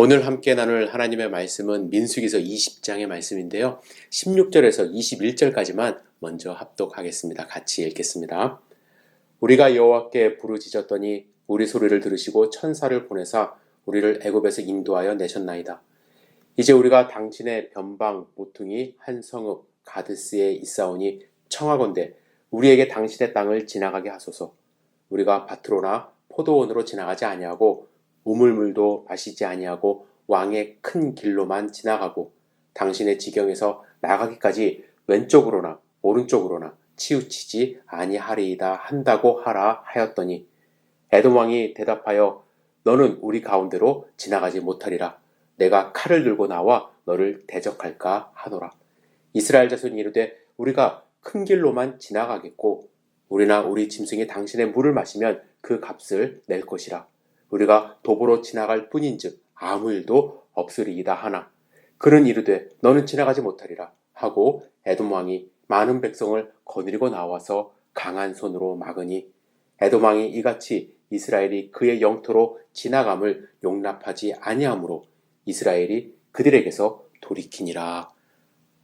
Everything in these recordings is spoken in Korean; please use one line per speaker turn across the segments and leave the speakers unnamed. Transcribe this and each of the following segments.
오늘 함께 나눌 하나님의 말씀은 민수기서 20장의 말씀인데요. 16절에서 21절까지만 먼저 합독하겠습니다. 같이 읽겠습니다. 우리가 여호와께 부르짖었더니 우리 소리를 들으시고 천사를 보내사 우리를 애굽에서 인도하여 내셨나이다. 이제 우리가 당신의 변방 모퉁이 한 성읍 가드스에 있사오니 청하건대 우리에게 당신의 땅을 지나가게 하소서. 우리가 밭으로나 포도원으로 지나가지 아니하고 우물물도 마시지 아니하고 왕의 큰 길로만 지나가고 당신의 지경에서 나가기까지 왼쪽으로나 오른쪽으로나 치우치지 아니하리이다 한다고 하라 하였더니 에돔 왕이 대답하여 너는 우리 가운데로 지나가지 못하리라. 내가 칼을 들고 나와 너를 대적할까 하노라. 이스라엘 자손이 이르되 우리가 큰 길로만 지나가겠고 우리나 우리 짐승이 당신의 물을 마시면 그 값을 낼 것이라. 우리가 도보로 지나갈 뿐인즉 아무 일도 없으리이다 하나 그는 이르되 너는 지나가지 못하리라 하고 에돔 왕이 많은 백성을 거느리고 나와서 강한 손으로 막으니 에돔 왕이 이같이 이스라엘이 그의 영토로 지나감을 용납하지 아니하므로 이스라엘이 그들에게서 돌이키니라.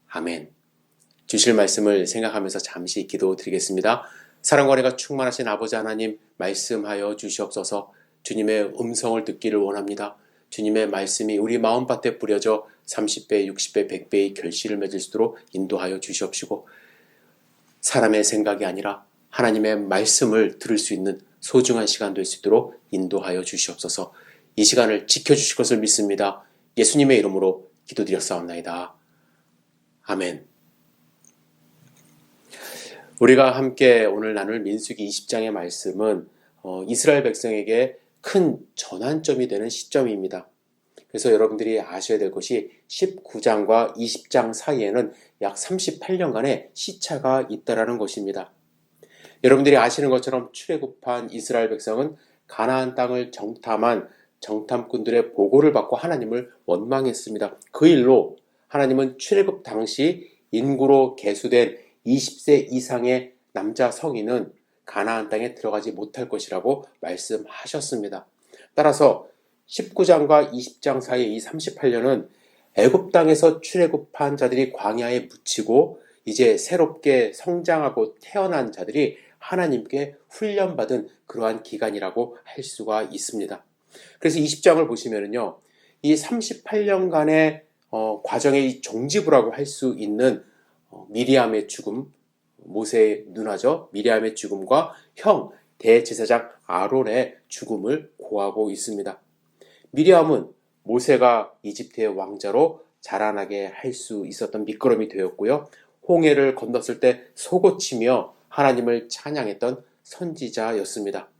아멘. 주실 말씀을 생각하면서 잠시 기도드리겠습니다. 사랑과 은혜가 충만하신 아버지 하나님, 말씀하여 주시옵소서. 주님의 음성을 듣기를 원합니다. 주님의 말씀이 우리 마음밭에 뿌려져 30배, 60배, 100배의 결실을 맺을 수 있도록 인도하여 주시옵시고 사람의 생각이 아니라 하나님의 말씀을 들을 수 있는 소중한 시간 될 수 있도록 인도하여 주시옵소서. 이 시간을 지켜주실 것을 믿습니다. 예수님의 이름으로 기도드렸사옵나이다. 아멘. 우리가 함께 오늘 나눌 민수기 20장의 말씀은 이스라엘 백성에게 큰 전환점이 되는 시점입니다. 그래서 여러분들이 아셔야 될 것이 19장과 20장 사이에는 약 38년간의 시차가 있다라는 것입니다. 여러분들이 아시는 것처럼 출애굽한 이스라엘 백성은 가나안 땅을 정탐한 정탐꾼들의 보고를 받고 하나님을 원망했습니다. 그 일로 하나님은 출애굽 당시 인구로 계수된 20세 이상의 남자 성인은 가나안 땅에 들어가지 못할 것이라고 말씀하셨습니다. 따라서 19장과 20장 사이의 이 38년은 애굽 땅에서 출애굽한 자들이 광야에 묻히고 이제 새롭게 성장하고 태어난 자들이 하나님께 훈련받은 그러한 기간이라고 할 수가 있습니다. 그래서 20장을 보시면은요, 이 38년간의 과정의 종지부라고 할 수 있는 미리암의 죽음, 모세의 누나죠. 미리암의 죽음과 형 대제사장 아론의 죽음을 고하고 있습니다. 미리암은 모세가 이집트의 왕자로 자라나게 할 수 있었던 밑거름이 되었고요. 홍해를 건넜을 때 소고치며 하나님을 찬양했던 선지자였습니다.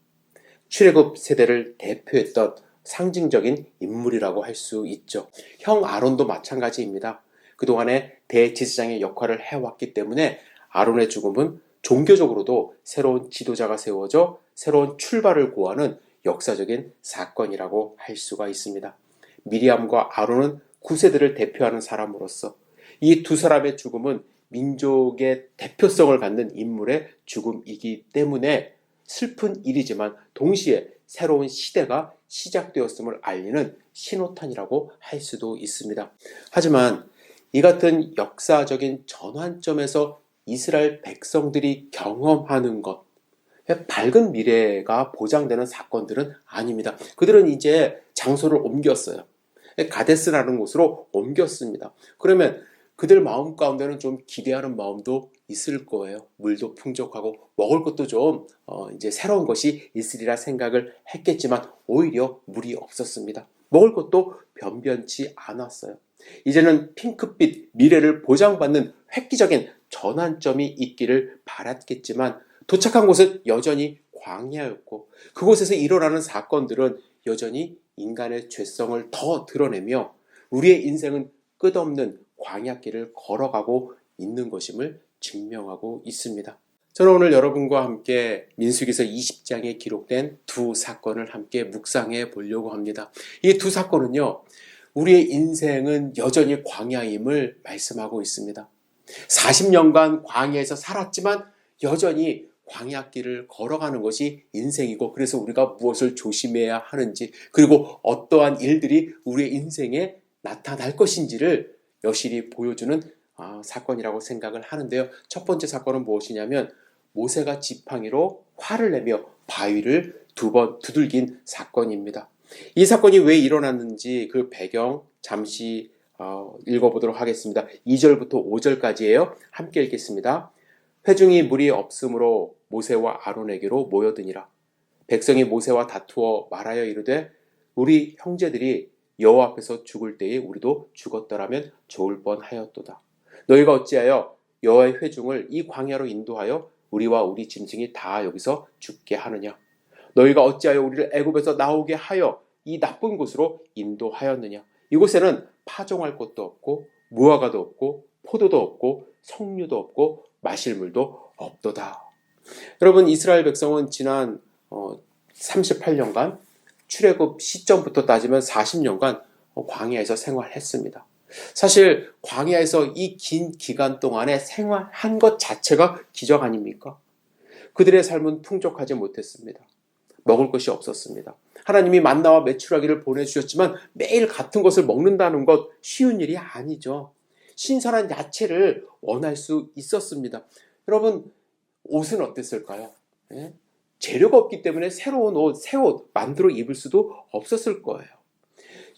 출애굽 세대를 대표했던 상징적인 인물이라고 할 수 있죠. 형 아론도 마찬가지입니다. 그동안에 대제사장의 역할을 해왔기 때문에 아론의 죽음은 종교적으로도 새로운 지도자가 세워져 새로운 출발을 고하는 역사적인 사건이라고 할 수가 있습니다. 미리암과 아론은 9세대를 대표하는 사람으로서 이 두 사람의 죽음은 민족의 대표성을 갖는 인물의 죽음이기 때문에 슬픈 일이지만 동시에 새로운 시대가 시작되었음을 알리는 신호탄이라고 할 수도 있습니다. 하지만 이 같은 역사적인 전환점에서 이스라엘 백성들이 경험하는 것, 밝은 미래가 보장되는 사건들은 아닙니다. 그들은 이제 장소를 옮겼어요. 가데스라는 곳으로 옮겼습니다. 그러면 그들 마음 가운데는 좀 기대하는 마음도 있을 거예요. 물도 풍족하고 먹을 것도 좀 이제 새로운 것이 있으리라 생각을 했겠지만 오히려 물이 없었습니다. 먹을 것도 변변치 않았어요. 이제는 핑크빛 미래를 보장받는 획기적인 전환점이 있기를 바랐겠지만 도착한 곳은 여전히 광야였고 그곳에서 일어나는 사건들은 여전히 인간의 죄성을 더 드러내며 우리의 인생은 끝없는 광야길을 걸어가고 있는 것임을 증명하고 있습니다. 저는 오늘 여러분과 함께 민수기서 20장에 기록된 두 사건을 함께 묵상해 보려고 합니다. 이 두 사건은요, 우리의 인생은 여전히 광야임을 말씀하고 있습니다. 40년간 광야에서 살았지만 여전히 광야길을 걸어가는 것이 인생이고, 그래서 우리가 무엇을 조심해야 하는지, 그리고 어떠한 일들이 우리의 인생에 나타날 것인지를 여실히 보여주는 사건이라고 생각을 하는데요. 첫 번째 사건은 무엇이냐면 모세가 지팡이로 화를 내며 바위를 2번 두들긴 사건입니다. 이 사건이 왜 일어났는지 그 배경 잠시 읽어보도록 하겠습니다. 2절부터 5절까지예요. 함께 읽겠습니다. 회중이 물이 없으므로 모세와 아론에게로 모여드니라. 백성이 모세와 다투어 말하여 이르되 우리 형제들이 여호와 앞에서 죽을 때에 우리도 죽었더라면 좋을 뻔하였도다. 너희가 어찌하여 여호와의 회중을 이 광야로 인도하여 우리와 우리 짐승이 다 여기서 죽게 하느냐? 너희가 어찌하여 우리를 애굽에서 나오게 하여 이 나쁜 곳으로 인도하였느냐? 이곳에는 파종할 곳도 없고 무화과도 없고 포도도 없고 석류도 없고 마실 물도 없도다. 여러분, 이스라엘 백성은 지난 38년간 출애굽 시점부터 따지면 40년간 광야에서 생활했습니다. 사실 광야에서 이 긴 기간 동안에 생활한 것 자체가 기적 아닙니까? 그들의 삶은 풍족하지 못했습니다. 먹을 것이 없었습니다. 하나님이 만나와 메추라기를 보내주셨지만 매일 같은 것을 먹는다는 것 쉬운 일이 아니죠. 신선한 야채를 원할 수 있었습니다. 여러분, 옷은 어땠을까요? 예? 재료가 없기 때문에 새로운 옷, 새 옷 만들어 입을 수도 없었을 거예요.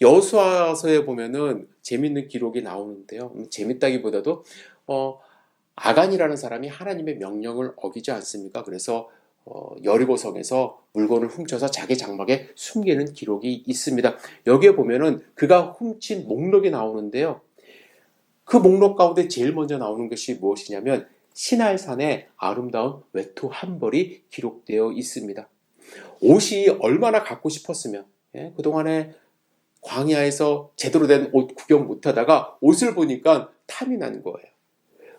여호수아서에 보면은 재밌는 기록이 나오는데요. 재밌다기보다도 아간이라는 사람이 하나님의 명령을 어기지 않습니까? 그래서 여리고성에서 물건을 훔쳐서 자기 장막에 숨기는 기록이 있습니다. 여기에 보면은 그가 훔친 목록이 나오는데요. 그 목록 가운데 제일 먼저 나오는 것이 무엇이냐면 시날산의 아름다운 외투 한 벌이 기록되어 있습니다. 옷이 얼마나 갖고 싶었으면, 그동안에 광야에서 제대로 된 옷 구경 못하다가 옷을 보니까 탐이 난 거예요.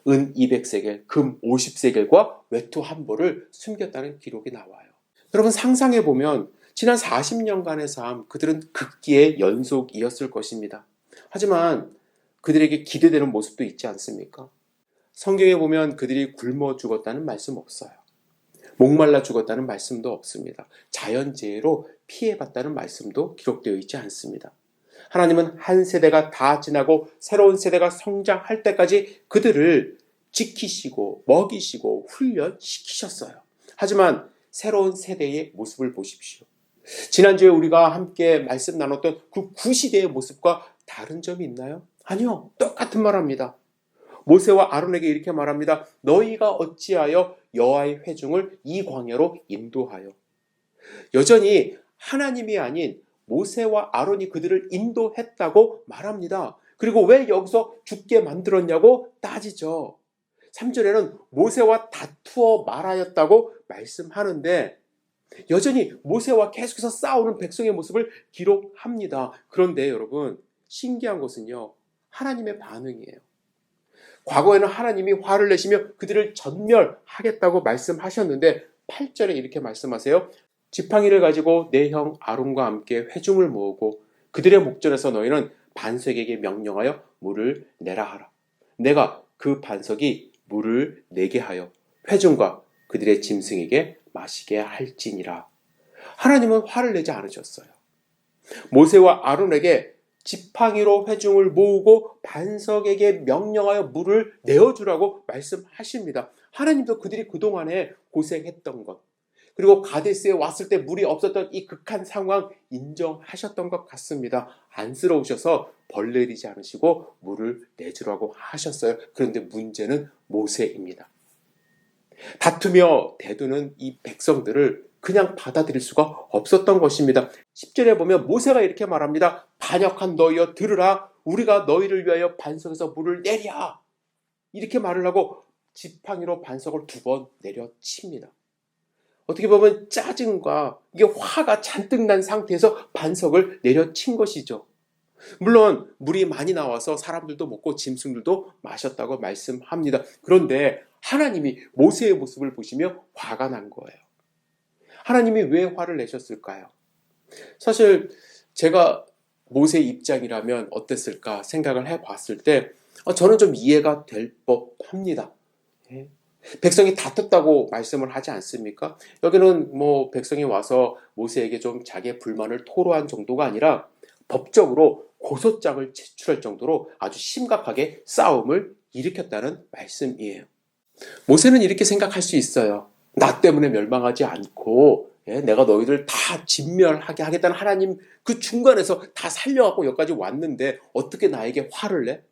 은 200세겔, 금 50세겔과 외투 한 벌을 숨겼다는 기록이 나와요. 여러분, 상상해보면 지난 40년간의 삶, 그들은 극기의 연속이었을 것입니다. 하지만 그들에게 기대되는 모습도 있지 않습니까? 성경에 보면 그들이 굶어 죽었다는 말씀 없어요. 목말라 죽었다는 말씀도 없습니다. 자연재해로 피해봤다는 말씀도 기록되어 있지 않습니다. 하나님은 한 세대가 다 지나고 새로운 세대가 성장할 때까지 그들을 지키시고 먹이시고 훈련시키셨어요. 하지만 새로운 세대의 모습을 보십시오. 지난주에 우리가 함께 말씀 나눴던 그 구시대의 모습과 다른 점이 있나요? 아니요. 똑같은 말합니다. 모세와 아론에게 이렇게 말합니다. 너희가 어찌하여 여호와의 회중을 이 광야로 인도하여. 여전히 하나님이 아닌 모세와 아론이 그들을 인도했다고 말합니다. 그리고 왜 여기서 죽게 만들었냐고 따지죠. 3절에는 모세와 다투어 말하였다고 말씀하는데 여전히 모세와 계속해서 싸우는 백성의 모습을 기록합니다. 그런데 여러분, 신기한 것은요, 하나님의 반응이에요. 과거에는 하나님이 화를 내시며 그들을 전멸하겠다고 말씀하셨는데 8절에 이렇게 말씀하세요. 지팡이를 가지고 내 형 아론과 함께 회중을 모으고 그들의 목전에서 너희는 반석에게 명령하여 물을 내라 하라. 내가 그 반석이 물을 내게 하여 회중과 그들의 짐승에게 마시게 할지니라. 하나님은 화를 내지 않으셨어요. 모세와 아론에게 지팡이로 회중을 모으고 반석에게 명령하여 물을 내어주라고 말씀하십니다. 하나님도 그들이 그동안에 고생했던 것, 그리고 가데스에 왔을 때 물이 없었던 이 극한 상황 인정하셨던 것 같습니다. 안쓰러우셔서 벌 내리지 않으시고 물을 내주라고 하셨어요. 그런데 문제는 모세입니다. 다투며 대두는 이 백성들을 그냥 받아들일 수가 없었던 것입니다. 10절에 보면 모세가 이렇게 말합니다. 반역한 너희여 들으라. 우리가 너희를 위하여 반석에서 물을 내랴. 이렇게 말을 하고 지팡이로 반석을 2번 내려칩니다. 어떻게 보면 짜증과 이게 화가 잔뜩 난 상태에서 반석을 내려친 것이죠. 물론 물이 많이 나와서 사람들도 먹고 짐승들도 마셨다고 말씀합니다. 그런데 하나님이 모세의 모습을 보시며 화가 난 거예요. 하나님이 왜 화를 내셨을까요? 사실 제가 모세의 입장이라면 어땠을까 생각을 해봤을 때 저는 좀 이해가 될 법합니다. 백성이 다퉜다고 말씀을 하지 않습니까? 여기는 뭐 백성이 와서 모세에게 좀 자기의 불만을 토로한 정도가 아니라 법적으로 고소장을 제출할 정도로 아주 심각하게 싸움을 일으켰다는 말씀이에요. 모세는 이렇게 생각할 수 있어요. 나 때문에 멸망하지 않고 내가 너희들 다 진멸하게 하겠다는 하나님 그 중간에서 다 살려갖고 여기까지 왔는데 어떻게 나에게 화를 내?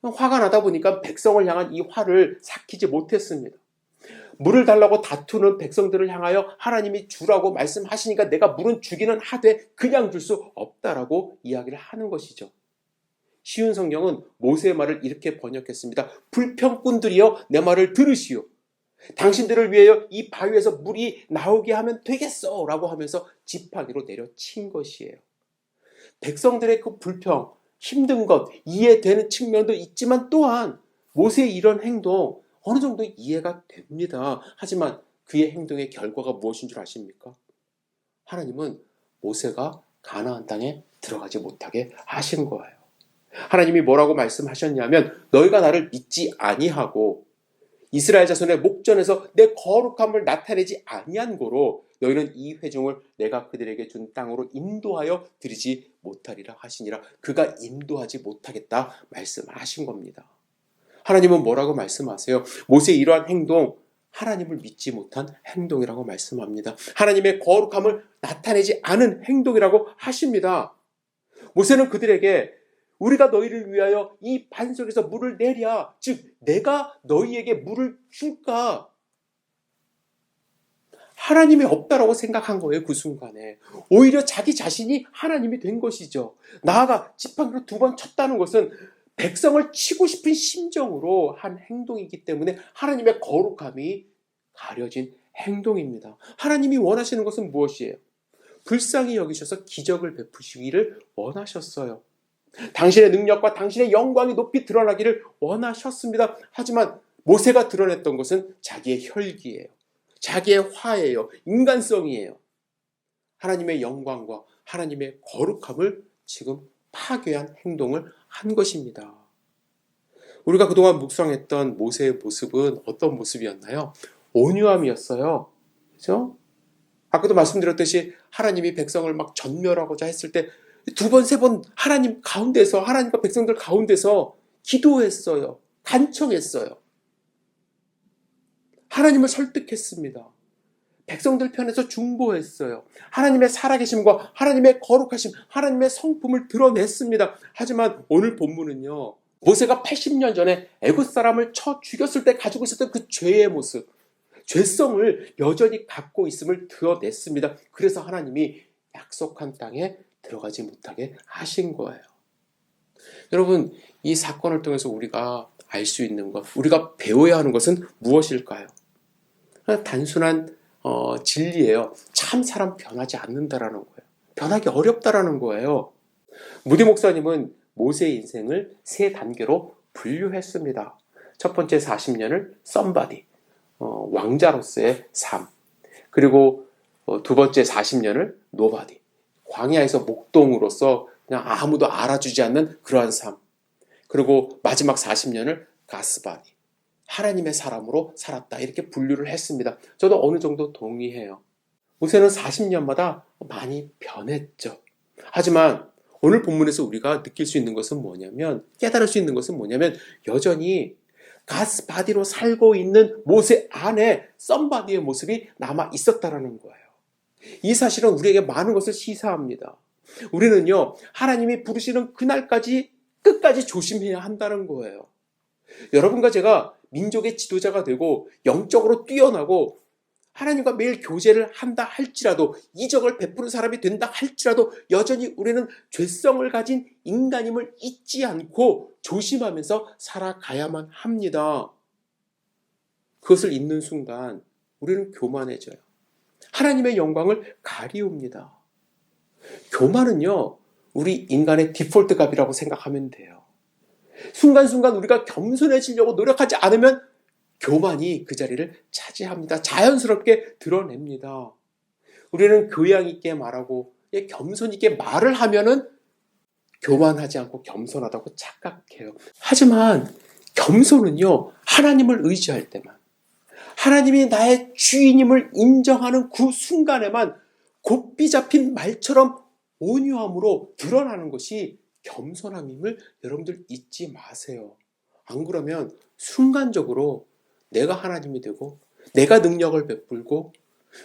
화가 나다 보니까 백성을 향한 이 화를 삭히지 못했습니다. 물을 달라고 다투는 백성들을 향하여 하나님이 주라고 말씀하시니까 내가 물은 주기는 하되 그냥 줄 수 없다라고 이야기를 하는 것이죠. 쉬운 성경은 모세의 말을 이렇게 번역했습니다. 불평꾼들이여 내 말을 들으시오. 당신들을 위하여 이 바위에서 물이 나오게 하면 되겠어 라고 하면서 지팡이로 내려친 것이에요. 백성들의 그 불평, 힘든 것, 이해되는 측면도 있지만 또한 모세의 이런 행동 어느 정도 이해가 됩니다. 하지만 그의 행동의 결과가 무엇인 줄 아십니까? 하나님은 모세가 가나안 땅에 들어가지 못하게 하신 거예요. 하나님이 뭐라고 말씀하셨냐면 너희가 나를 믿지 아니하고 이스라엘 자손의 목전에서 내 거룩함을 나타내지 아니한 고로 너희는 이 회중을 내가 그들에게 준 땅으로 인도하여 드리지 못하리라 하시니라. 그가 인도하지 못하겠다 말씀하신 겁니다. 하나님은 뭐라고 말씀하세요? 모세의 이러한 행동, 하나님을 믿지 못한 행동이라고 말씀합니다. 하나님의 거룩함을 나타내지 않은 행동이라고 하십니다. 모세는 그들에게 우리가 너희를 위하여 이 반석에서 물을 내랴. 즉 내가 너희에게 물을 줄까? 하나님이 없다라고 생각한 거예요. 그 순간에. 오히려 자기 자신이 하나님이 된 것이죠. 나아가 지팡이로 2번 쳤다는 것은 백성을 치고 싶은 심정으로 한 행동이기 때문에 하나님의 거룩함이 가려진 행동입니다. 하나님이 원하시는 것은 무엇이에요? 불쌍히 여기셔서 기적을 베푸시기를 원하셨어요. 당신의 능력과 당신의 영광이 높이 드러나기를 원하셨습니다. 하지만 모세가 드러냈던 것은 자기의 혈기예요. 자기의 화예요. 인간성이에요. 하나님의 영광과 하나님의 거룩함을 지금 파괴한 행동을 한 것입니다. 우리가 그동안 묵상했던 모세의 모습은 어떤 모습이었나요? 온유함이었어요. 그렇죠? 아까도 말씀드렸듯이 하나님이 백성을 막 전멸하고자 했을 때 2번, 3번 하나님 가운데서 하나님과 백성들 가운데서 기도했어요. 간청했어요. 하나님을 설득했습니다. 백성들 편에서 중보했어요. 하나님의 살아계심과 하나님의 거룩하심, 하나님의 성품을 드러냈습니다. 하지만 오늘 본문은요. 모세가 80년 전에 애굽 사람을 쳐 죽였을 때 가지고 있었던 그 죄의 모습, 죄성을 여전히 갖고 있음을 드러냈습니다. 그래서 하나님이 약속한 땅에 들어가지 못하게 하신 거예요. 여러분, 이 사건을 통해서 우리가 알 수 있는 것, 우리가 배워야 하는 것은 무엇일까요? 단순한 진리예요. 참 사람 변하지 않는다라는 거예요. 변하기 어렵다라는 거예요. 무디 목사님은 모세의 인생을 3단계로 분류했습니다. 첫 번째 40년을 somebody, 왕자로서의 삶. 그리고 2번째 40년을 nobody, 광야에서 목동으로서 그냥 아무도 알아주지 않는 그러한 삶. 그리고 마지막 40년을 가스바디, 하나님의 사람으로 살았다. 이렇게 분류를 했습니다. 저도 어느 정도 동의해요. 모세는 40년마다 많이 변했죠. 하지만 오늘 본문에서 우리가 느낄 수 있는 것은 뭐냐면, 깨달을 수 있는 것은 뭐냐면 여전히 가스바디로 살고 있는 모세 안에 썸바디의 모습이 남아 있었다라는 거예요. 이 사실은 우리에게 많은 것을 시사합니다. 우리는요, 하나님이 부르시는 그날까지 끝까지 조심해야 한다는 거예요. 여러분과 제가 민족의 지도자가 되고 영적으로 뛰어나고 하나님과 매일 교제를 한다 할지라도, 이적을 베푸는 사람이 된다 할지라도 여전히 우리는 죄성을 가진 인간임을 잊지 않고 조심하면서 살아가야만 합니다. 그것을 잊는 순간 우리는 교만해져요. 하나님의 영광을 가리웁니다. 교만은요, 우리 인간의 디폴트 값이라고 생각하면 돼요. 순간순간 우리가 겸손해지려고 노력하지 않으면 교만이 그 자리를 차지합니다. 자연스럽게 드러냅니다. 우리는 교양 있게 말하고 겸손 있게 말을 하면은 교만하지 않고 겸손하다고 착각해요. 하지만 겸손은요, 하나님을 의지할 때만, 하나님이 나의 주인임을 인정하는 그 순간에만 곱비 잡힌 말처럼 온유함으로 드러나는 것이 겸손함임을 여러분들 잊지 마세요. 안 그러면 순간적으로 내가 하나님이 되고 내가 능력을 베풀고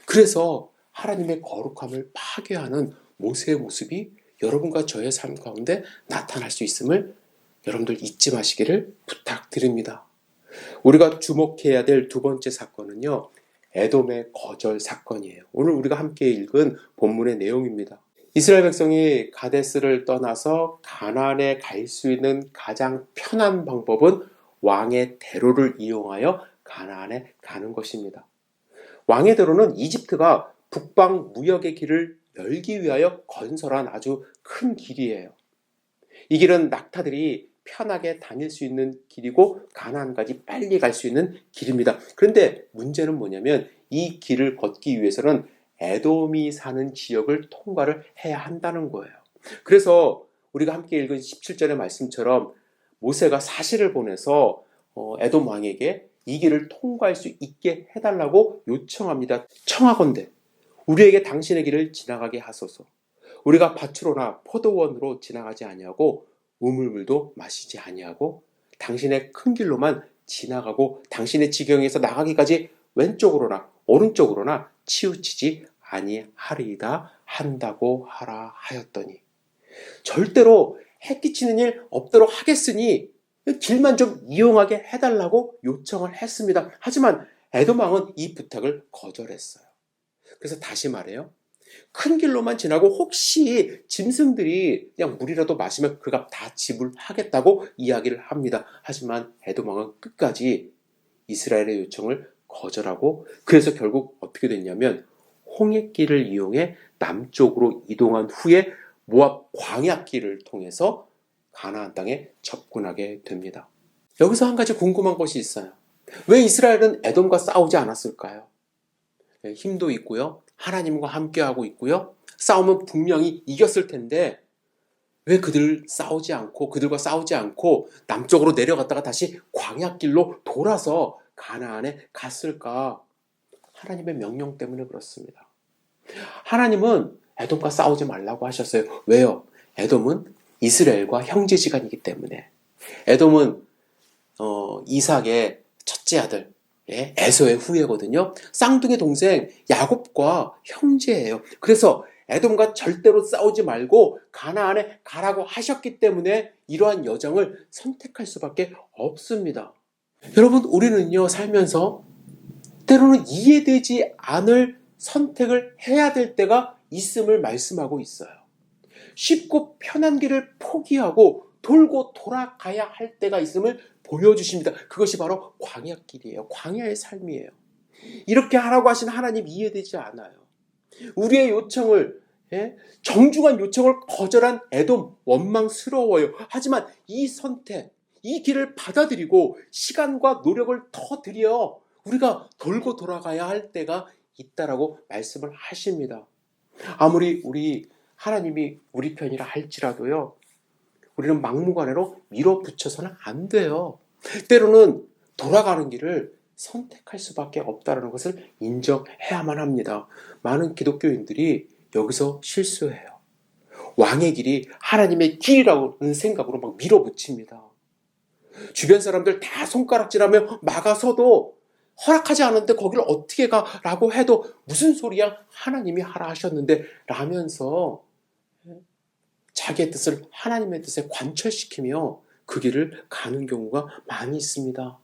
그래서 하나님의 거룩함을 파괴하는 모세의 모습이 여러분과 저의 삶 가운데 나타날 수 있음을 여러분들 잊지 마시기를 부탁드립니다. 우리가 주목해야 될 두 번째 사건은요, 에돔의 거절 사건이에요. 오늘 우리가 함께 읽은 본문의 내용입니다. 이스라엘 백성이 가데스를 떠나서 가나안에 갈 수 있는 가장 편한 방법은 왕의 대로를 이용하여 가나안에 가는 것입니다. 왕의 대로는 이집트가 북방 무역의 길을 열기 위하여 건설한 아주 큰 길이에요. 이 길은 낙타들이 편하게 다닐 수 있는 길이고 가나안까지 빨리 갈 수 있는 길입니다. 그런데 문제는 뭐냐면 이 길을 걷기 위해서는 에돔이 사는 지역을 통과를 해야 한다는 거예요. 그래서 우리가 함께 읽은 17절의 말씀처럼 모세가 사시를 보내서 에돔 왕에게 이 길을 통과할 수 있게 해달라고 요청합니다. 청하건대 우리에게 당신의 길을 지나가게 하소서. 우리가 밭으로나 포도원으로 지나가지 아니하고 우물물도 마시지 아니하고 당신의 큰 길로만 지나가고 당신의 지경에서 나가기까지 왼쪽으로나 오른쪽으로나 치우치지 아니하리이다 한다고 하라 하였더니, 절대로 해끼치는 일 없도록 하겠으니 길만 좀 이용하게 해달라고 요청을 했습니다. 하지만 에돔 왕은 이 부탁을 거절했어요. 그래서 다시 말해요, 큰 길로만 지나고 혹시 짐승들이 그냥 물이라도 마시면 그 값 다 지불하겠다고 이야기를 합니다. 하지만 에돔 왕은 끝까지 이스라엘의 요청을 거절하고, 그래서 결국 어떻게 됐냐면 홍해길을 이용해 남쪽으로 이동한 후에 모압 광야길을 통해서 가나안 땅에 접근하게 됩니다. 여기서 한 가지 궁금한 것이 있어요. 왜 이스라엘은 에돔과 싸우지 않았을까요? 힘도 있고요, 하나님과 함께하고 있고요, 싸우면 분명히 이겼을 텐데 왜 그들과 싸우지 않고 남쪽으로 내려갔다가 다시 광야길로 돌아서 가나안에 갔을까? 하나님의 명령 때문에 그렇습니다. 하나님은 에돔과 싸우지 말라고 하셨어요. 왜요? 에돔은 이스라엘과 형제지간이기 때문에. 에돔은 이삭의 첫째 아들 에서의 후예거든요. 쌍둥이 동생 야곱과 형제예요. 그래서 에돔과 절대로 싸우지 말고 가나안에 가라고 하셨기 때문에 이러한 여정을 선택할 수밖에 없습니다. 여러분, 우리는요, 살면서 때로는 이해되지 않을 선택을 해야 될 때가 있음을 말씀하고 있어요. 쉽고 편한 길을 포기하고 돌고 돌아가야 할 때가 있음을 보여주십니다. 그것이 바로 광야길이에요. 광야의 삶이에요. 이렇게 하라고 하신 하나님 이해되지 않아요. 우리의 요청을, 정중한 요청을 거절한 에돔 원망스러워요. 하지만 이 선택, 이 길을 받아들이고 시간과 노력을 더 들여 우리가 돌고 돌아가야 할 때가 있다라고 말씀을 하십니다. 아무리 하나님이 우리 편이라 할지라도요, 우리는 막무가내로 밀어붙여서는 안 돼요. 때로는 돌아가는 길을 선택할 수밖에 없다는 것을 인정해야만 합니다. 많은 기독교인들이 여기서 실수해요. 왕의 길이 하나님의 길이라는 생각으로 막 밀어붙입니다. 주변 사람들 다 손가락질하며 막아서도 허락하지 않았는데 거기를 어떻게 가라고 해도 무슨 소리야, 하나님이 하라 하셨는데 라면서 자기의 뜻을 하나님의 뜻에 관철시키며 그 길을 가는 경우가 많이 있습니다.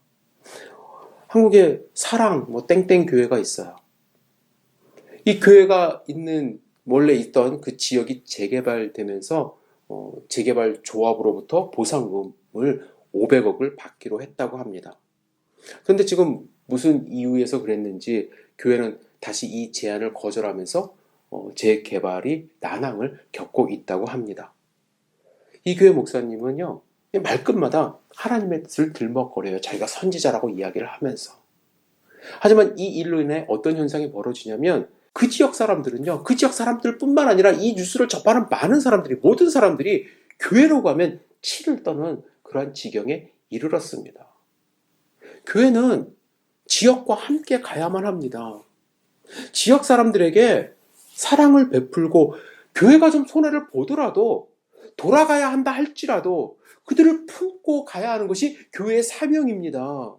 한국에 사랑 땡땡 교회가 있어요. 이 교회가 원래 있던 그 지역이 재개발되면서 재개발 조합으로부터 보상금을 500억을 받기로 했다고 합니다. 그런데 지금 무슨 이유에서 그랬는지 교회는 다시 이 제안을 거절하면서 재개발이 난항을 겪고 있다고 합니다. 이 교회 목사님은요, 말끝마다 하나님의 뜻을 들먹거려요. 자기가 선지자라고 이야기를 하면서. 하지만 이 일로 인해 어떤 현상이 벌어지냐면 그 지역 사람들은요, 그 지역 사람들뿐만 아니라 이 뉴스를 접하는 많은 사람들이, 모든 사람들이 교회로 가면 치를 떠는 그러한 지경에 이르렀습니다. 교회는 지역과 함께 가야만 합니다. 지역 사람들에게 사랑을 베풀고 교회가 좀 손해를 보더라도 돌아가야 한다 할지라도 그들을 품고 가야 하는 것이 교회의 사명입니다.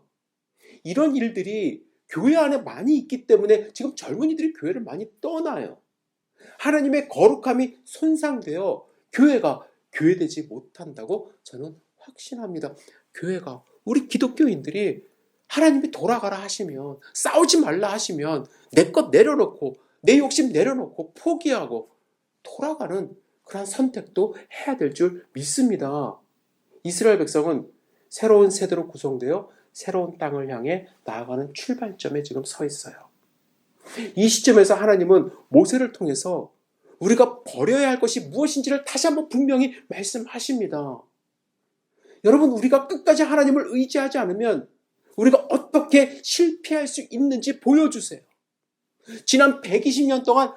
이런 일들이 교회 안에 많이 있기 때문에 지금 젊은이들이 교회를 많이 떠나요. 하나님의 거룩함이 손상되어 교회가 교회되지 못한다고 저는 확신합니다. 교회가, 우리 기독교인들이 하나님이 돌아가라 하시면, 싸우지 말라 하시면 내 것 내려놓고 내 욕심 내려놓고 포기하고 돌아가는 그런 선택도 해야 될 줄 믿습니다. 이스라엘 백성은 새로운 세대로 구성되어 새로운 땅을 향해 나아가는 출발점에 지금 서 있어요. 이 시점에서 하나님은 모세를 통해서 우리가 버려야 할 것이 무엇인지를 다시 한번 분명히 말씀하십니다. 여러분, 우리가 끝까지 하나님을 의지하지 않으면 우리가 어떻게 실패할 수 있는지 보여주세요. 지난 120년 동안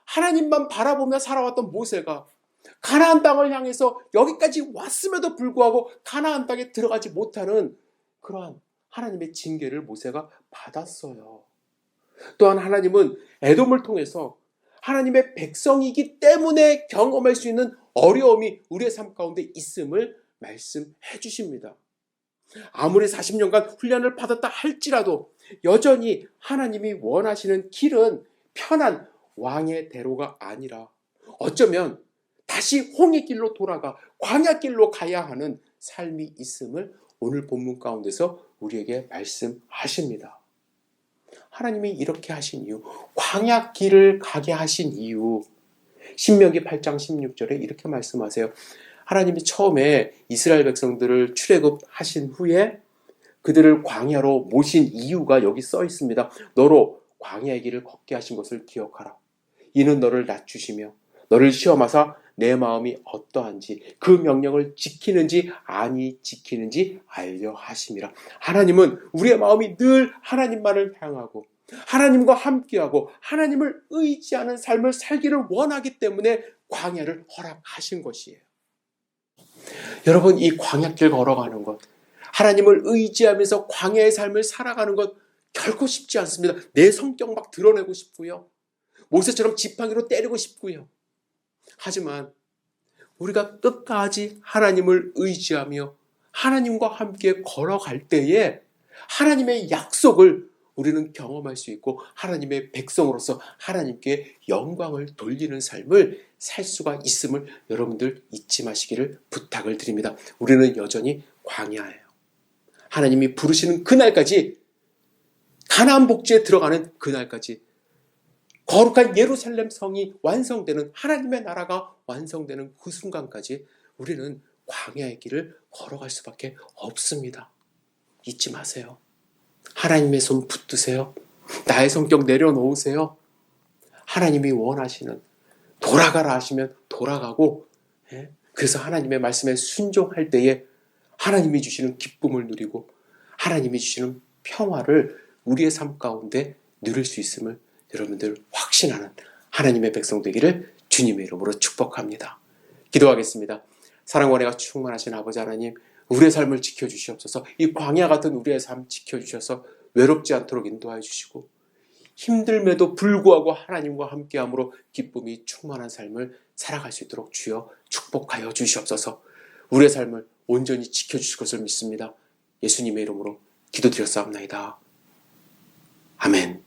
하나님만 바라보며 살아왔던 모세가 가나안 땅을 향해서 여기까지 왔음에도 불구하고 가나안 땅에 들어가지 못하는 그러한 하나님의 징계를 모세가 받았어요. 또한 하나님은 에돔을 통해서 하나님의 백성이기 때문에 경험할 수 있는 어려움이 우리의 삶 가운데 있음을 말씀해 주십니다. 아무리 40년간 훈련을 받았다 할지라도 여전히 하나님이 원하시는 길은 편한 왕의 대로가 아니라 어쩌면 다시 홍해 길로 돌아가 광야 길로 가야 하는 삶이 있음을 오늘 본문 가운데서 우리에게 말씀하십니다. 하나님이 이렇게 하신 이유, 광야 길을 가게 하신 이유, 신명기 8장 16절에 이렇게 말씀하세요. 하나님이 처음에 이스라엘 백성들을 출애굽하신 후에 그들을 광야로 모신 이유가 여기 써 있습니다. 너로 광야의 길을 걷게 하신 것을 기억하라. 이는 너를 낮추시며 너를 시험하사 내 마음이 어떠한지 그 명령을 지키는지 아니 지키는지 알려 하심이라. 하나님은 우리의 마음이 늘 하나님만을 향하고 하나님과 함께하고 하나님을 의지하는 삶을 살기를 원하기 때문에 광야를 허락하신 것이에요. 여러분, 이 광야길 걸어가는 것, 하나님을 의지하면서 광야의 삶을 살아가는 것 결코 쉽지 않습니다. 내 성격 막 드러내고 싶고요. 모세처럼 지팡이로 때리고 싶고요. 하지만 우리가 끝까지 하나님을 의지하며 하나님과 함께 걸어갈 때에 하나님의 약속을 우리는 경험할 수 있고 하나님의 백성으로서 하나님께 영광을 돌리는 삶을 살 수가 있음을 여러분들 잊지 마시기를 부탁을 드립니다. 우리는 여전히 광야예요. 하나님이 부르시는 그날까지, 가나안 복지에 들어가는 그날까지, 거룩한 예루살렘 성이 완성되는, 하나님의 나라가 완성되는 그 순간까지 우리는 광야의 길을 걸어갈 수밖에 없습니다. 잊지 마세요. 하나님의 손 붙드세요. 나의 성격 내려놓으세요. 하나님이 원하시는, 돌아가라 하시면 돌아가고, 그래서 하나님의 말씀에 순종할 때에 하나님이 주시는 기쁨을 누리고 하나님이 주시는 평화를 우리의 삶 가운데 누릴 수 있음을 여러분들 확신하는 하나님의 백성 되기를 주님의 이름으로 축복합니다. 기도하겠습니다. 사랑과 은혜가 충만하신 아버지 하나님, 우리의 삶을 지켜주시옵소서. 이 광야 같은 우리의 삶 지켜주셔서 외롭지 않도록 인도하여 주시고 힘듦에도 불구하고 하나님과 함께함으로 기쁨이 충만한 삶을 살아갈 수 있도록 주여 축복하여 주시옵소서. 우리의 삶을 온전히 지켜주실 것을 믿습니다. 예수님의 이름으로 기도드렸사옵나이다. 아멘.